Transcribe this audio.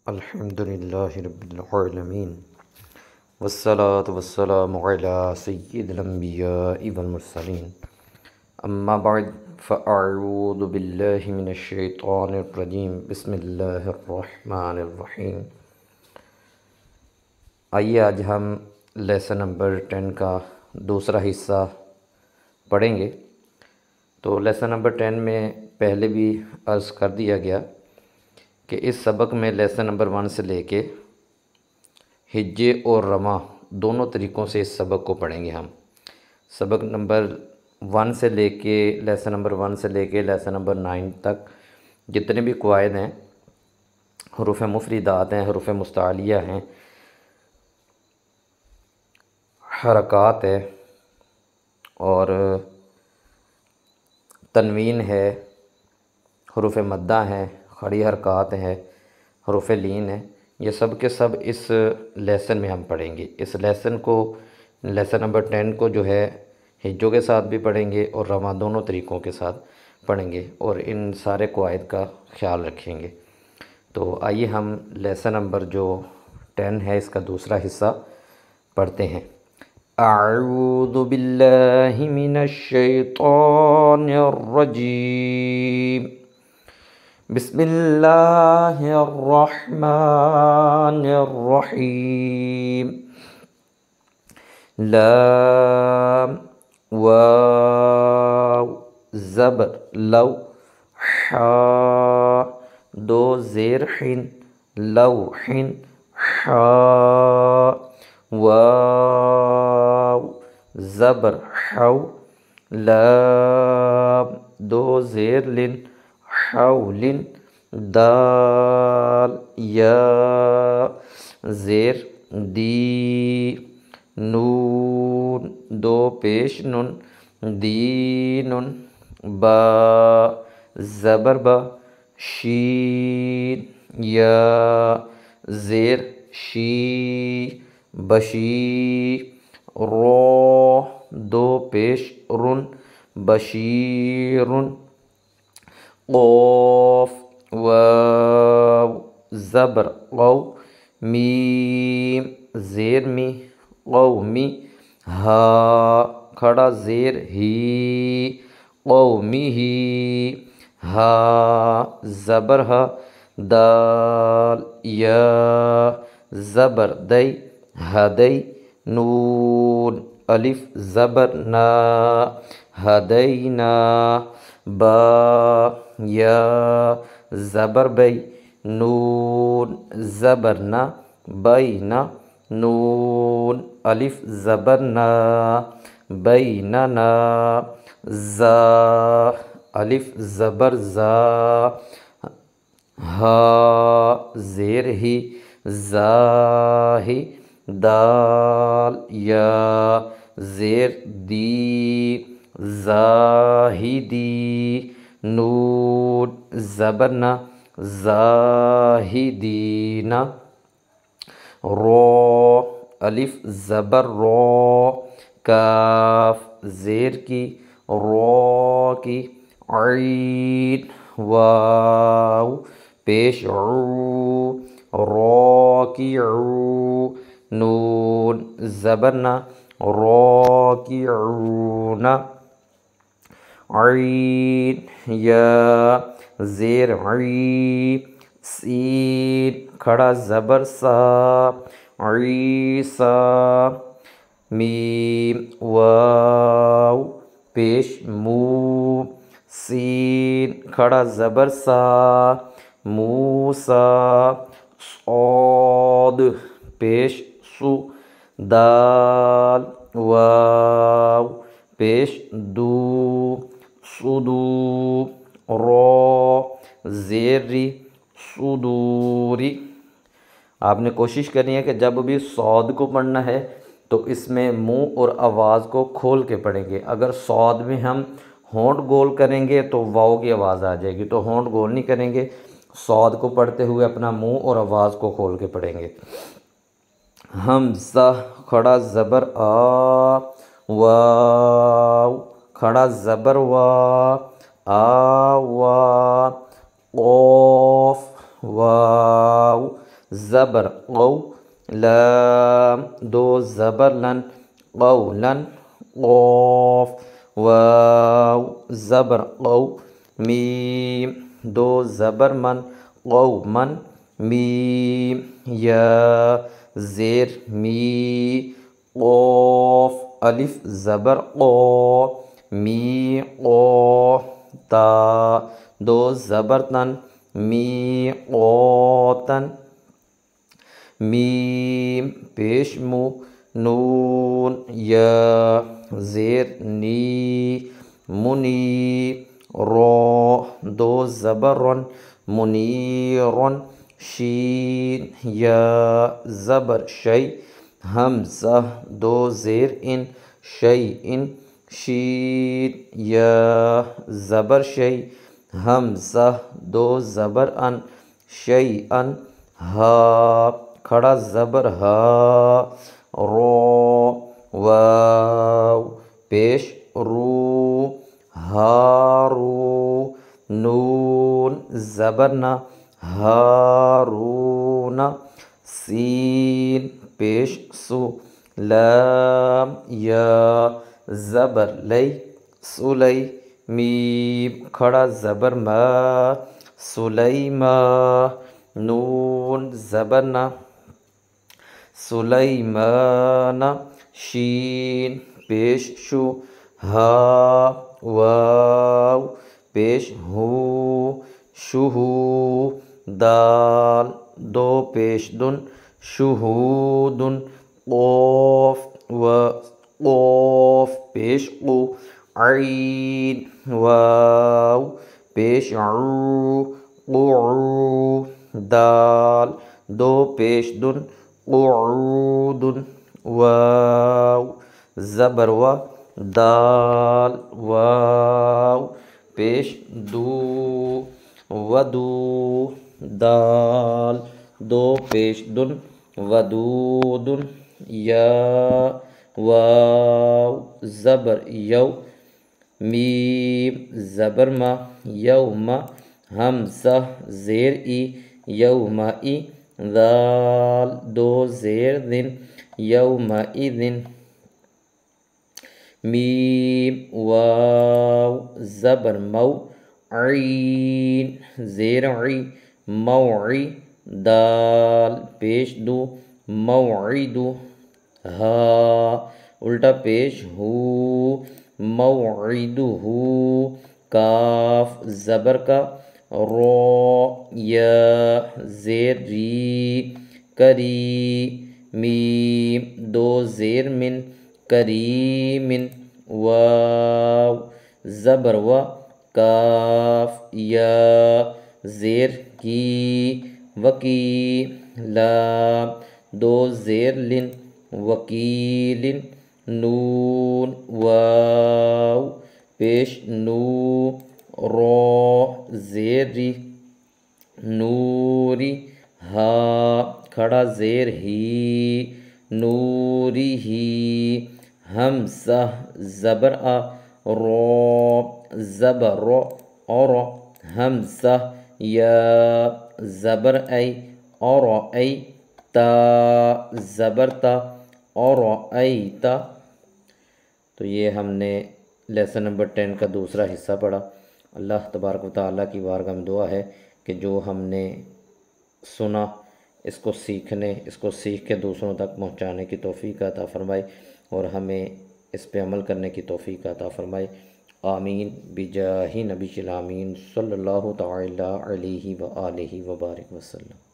الحمدللہ رب العالمین والصلاة والسلام علی سید الانبیاء والمرسلین اما بعد فاعوذ باللہ من الشیطان الرجیم بسم اللہ الرحمن الرحیم۔ آئیے آج ہم لیسن نمبر 10 کا دوسرا حصہ پڑھیں گے۔ تو لیسن نمبر 10 میں پہلے بھی عرض کر دیا گیا کہ اس سبق میں لیسن نمبر 1 سے لے کے ہجے اور رمہ دونوں طریقوں سے اس سبق کو پڑھیں گے ہم۔ سبق نمبر 1 سے لے کے لیسن نمبر 1 سے لے کے لیسن نمبر 9 تک جتنے بھی قواعد ہیں، حروف مفردات ہیں، حروف مستعلیہ ہیں، حرکات ہے اور تنوین ہے، حروف مدہ ہیں، کھڑی حرکات ہیں، حروف لین ہیں، یہ سب کے سب اس لیسن میں ہم پڑھیں گے۔ اس لیسن کو لیسن نمبر 10 کو جو ہے ہجوں کے ساتھ بھی پڑھیں گے اور رمہ دونوں طریقوں کے ساتھ پڑھیں گے اور ان سارے قواعد کا خیال رکھیں گے۔ تو آئیے ہم لیسن نمبر جو 10 ہے اس کا دوسرا حصہ پڑھتے ہیں۔ اعوذ باللہ من الشیطان الرجیم، بسم اللہ الرحمن الرحیم۔ لام واو زبر لو، حا دو زیر حن لوحن، حا واو زبر حو، لام دو زیر لن حول، دال یا زیر دی، نون دو پیش نن دین، با زبر با، شین یا زیر شی بشی، رو دو پیش رن بشیر، قوف واو زبر قو، میم زیر می قومی، ہا کھڑا زیر ہی قومی ہی، ہا زبر ہا، دال یا زبر دئی ہدئی، نون الف زبر نا ہدینا، با یا زبر بئی، نون زبر نا بینا، نون الف زبر نا بیننا، زا الف زبر زا، ہا زیر ہی زاہی، دال یا زیر دی زاہدی، نون زبر نا زاہدین، رو الف زبر رو، کاف زیر کی رو کی، عین واو پیش عو، رو کی عو، نون زبر نا راکعون، عین یا زیر عی، سین کھڑا زبر سا عیسا، میم واو پیش مو، سین کھڑا زبر سا موسا، صاد پیش سو، دال واو پیش دو صدو، رو زیری صدوری۔ آپ نے کوشش کرنی ہے کہ جب بھی صاد کو پڑھنا ہے تو اس میں منہ اور آواز کو کھول کے پڑھیں گے۔ اگر صاد میں ہم ہونٹ گول کریں گے تو واو کی آواز آ جائے گی، تو ہونٹ گول نہیں کریں گے، صاد کو پڑھتے ہوئے اپنا منہ اور آواز کو کھول کے پڑھیں گے۔ حمزہ کھڑا زبر آ، واو کھڑا زبر وا، آ وا، قوف واو زبر قو، لام دو زبر لن، قولا، قاف، واو زبر قو، میم دو زبر من، قوما، میم، یا زیر می، قاف الف زبر قا، می قا، تا دو زبر تن، می قاتن، میم پیش مو، نون یا زیر نی، منی، را دو زبر رن، منیرن، شین یا زبر شی، حمزہ دو زیر ان، شیء، شین یا زبر شی، حمزہ دو زبر ان، شیئا، ہا کھڑا زبر ہا، رو، واو پیش رو، ہارو، نون زبر نہ، ہارون، سین پیش سو، لام یا زبر لئی، سلی، میم کھڑا زبر ما، سلیما، نون زبر نہ، سلیمان، شین پیش شو، ہا واو پیش ہو، شہو، دال دو پیش دن، شہود، قوف و قوف پیش قو، عین واو پیش عو، قعو، دال دو پیش دن، قعود، واو زبر و، دال واو پیش دو، ودو، دال دو پیش دن، ودود، یا واو زبر یو، میم زبر ما، یوم، حمزہ زیر ای، یومئی، ذال دو زیر دن، یومئذن، میم واو زبر مو، عین زیر عی، موعی، دال پیش دو، موعدو، ہا الٹا پیش ہو، موعدو، کاف زبر کا، رو یا زیر ری، کری، میم دو زیر من، کریمن، واو زبر و، کاف یا زیر کی، وکی، لام دو زیر لن، وکیلن، نون واو پیش نو، رو زیر ری، نوری، ہا کھڑا زیر ہی، نوری ہی، حمزہ زبر آ، رو زبر رو، اور حمزہ یا زبر ای، اور ای، تا زبر تا، اور ای تا۔ تو یہ ہم نے لیسن نمبر 10 کا دوسرا حصہ پڑھا۔ اللہ تبارک و تعالیٰ کی بارگاہ میں دعا ہے کہ جو ہم نے سنا اس کو سیکھ کے دوسروں تک پہنچانے کی توفیق عطا فرمائے اور ہمیں اس پہ عمل کرنے کی توفیق عطا فرمائے۔ آمین بجاہ نبی الامین صلی اللہ تعالی علیہ وآلہ وبارک وسلم۔